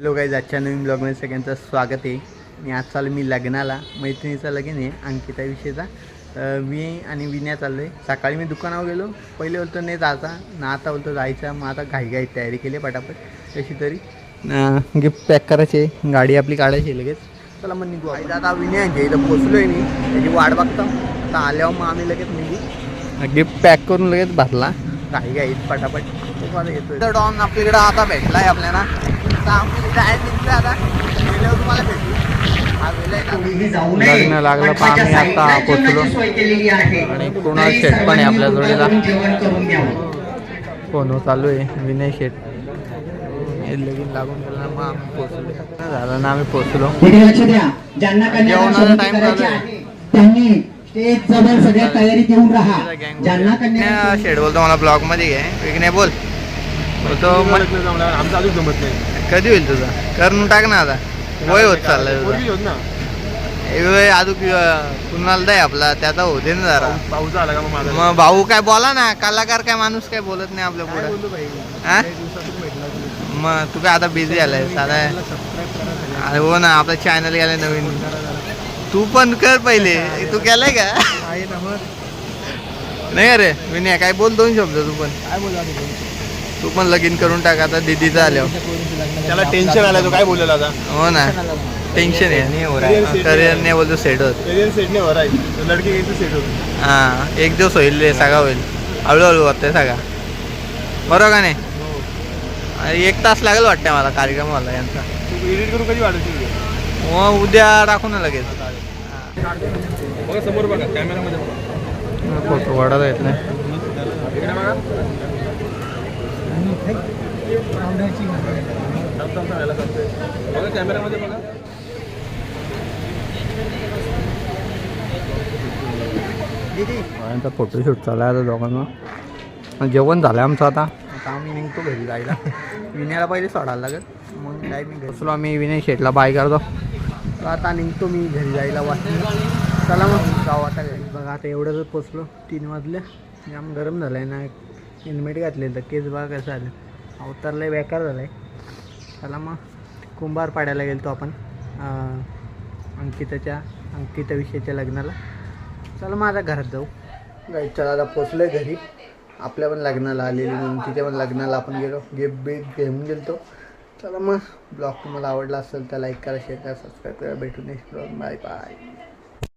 Hello guys, आजच्या नवीन ब्लॉगमध्ये सगळ्यांचं स्वागत आहे. मी आज चालू मी लग्नाला, मैत्रिणीचं लग्न आहे अंकिता विषयीचा. मी आणि विन्या चाललो आहे. सकाळी मी दुकानावर गेलो, पहिले बोलतो नाही जायचा ना, आता बोलतो जायचा. मग आता घाई तयारी केली पटापट कशी तरी. गिफ्ट पॅक करायचे, गाडी आपली काढायची लगेच. चला मग निघू. आता विन्या इथं पोचलो आहे मी, त्याची वाट बघतो. आता आल्यावर मग आम्ही लगेच निघू. गिफ्ट पॅक करून लगेच भरला घाईत पटापट. येतो डॉन आपल्याकडं आता भेटला आहे आपल्याला. लग्न लागलं पण आम्ही आता पोचलो आणि कुणाल शेट पण आहे आपल्या जोडीला. फोन चालू आहे विनय शेट. लगीन लागून गेलं मग आम्ही पोचलो. झालं ना आम्ही पोचलो. जेवणाचा टाइम झाला आहे. सगळ्या तयारीत येऊन राहा. ज्यांना शेट बोलतो मला ब्लॉग मध्ये घे. विकणे बोल बोलतो आमचं अजून जमत नाही. कधी होईल तुझा? करून टाक ना आता. वय होत चाललंय अजून. कुणाला द्याय आपला त्याचा होते ना जरा. भाऊचा आला का मग भाऊ काय बोला ना. कलाकार काय माणूस काय बोलत नाही आपल्या पुढे. हा मग तू काय आता बिझी आलाय साधा. अरे हो ना, आपला चॅनल गेलाय नवीन. तू पण कर पहिले. तू केलाय का नाही? अरे विनय काय बोल दोन शब्द. तू पण काय बोला. तू पण लगीन करून टाक आता दीदीचा आल्यावर. त्याला टेन्शन आलं. तू काय बोलला आता? हो ना, टेन्शन आहे. करिअर नाही बोलतो सेट होत. करिअर सेट नाही हो रहा है. लडकी घ्यायचं सेट होत. हां, एक दिवस होईल रे, सगळा होईल. हळूहळू वाटतंय सगळा. बरोबर का नाही? 1 तास लागेल वाटतं मला कार्यक्रम मला यांचा. एडिट करू कधी वाटत? मग उद्या टाकू ना लगेच. समोर बघा कॅमेरामध्ये बघा. फोटो वाढत येत नाही. कॅमेरामध्ये बघा. यांचा फोटोशूट चालू आहे आता दोघांना. जेवण झालं आमचं. आता आम्ही निघतो घरी जायला. विनयाला पहिले सोडायला लागेल. मग काय मी बसलो आम्ही. विनय शेटला बाय करतो. आता निघतो मी घरी जायला वाटतं. चला मग जाऊ आता घरी. बघा आता एवढंच पोचलो. 3 वाजले. जाम गरम झालं आहे ना. हेल्मेट घातले तर केस बघा कसं आलं. अवतारला बेकार झालं आहे. चला मग कुंभार पाडायला गेलो आपण अंकिता विषयाच्या लग्नाला. चला मग आता घरात जाऊ. चला आता पोचलो आहे घरी. आपल्या पण लग्नाला आलेली म्हणून तिच्या पण लग्नाला आपण गेलो. गिफ्ट घेऊन गेलो. चला मग ब्लॉग तुम्हाला आवडला असेल तर लाईक करा, शेअर करा, सबस्क्राईब करा. भेटू नेक्स्ट ब्लॉग. Bye bye.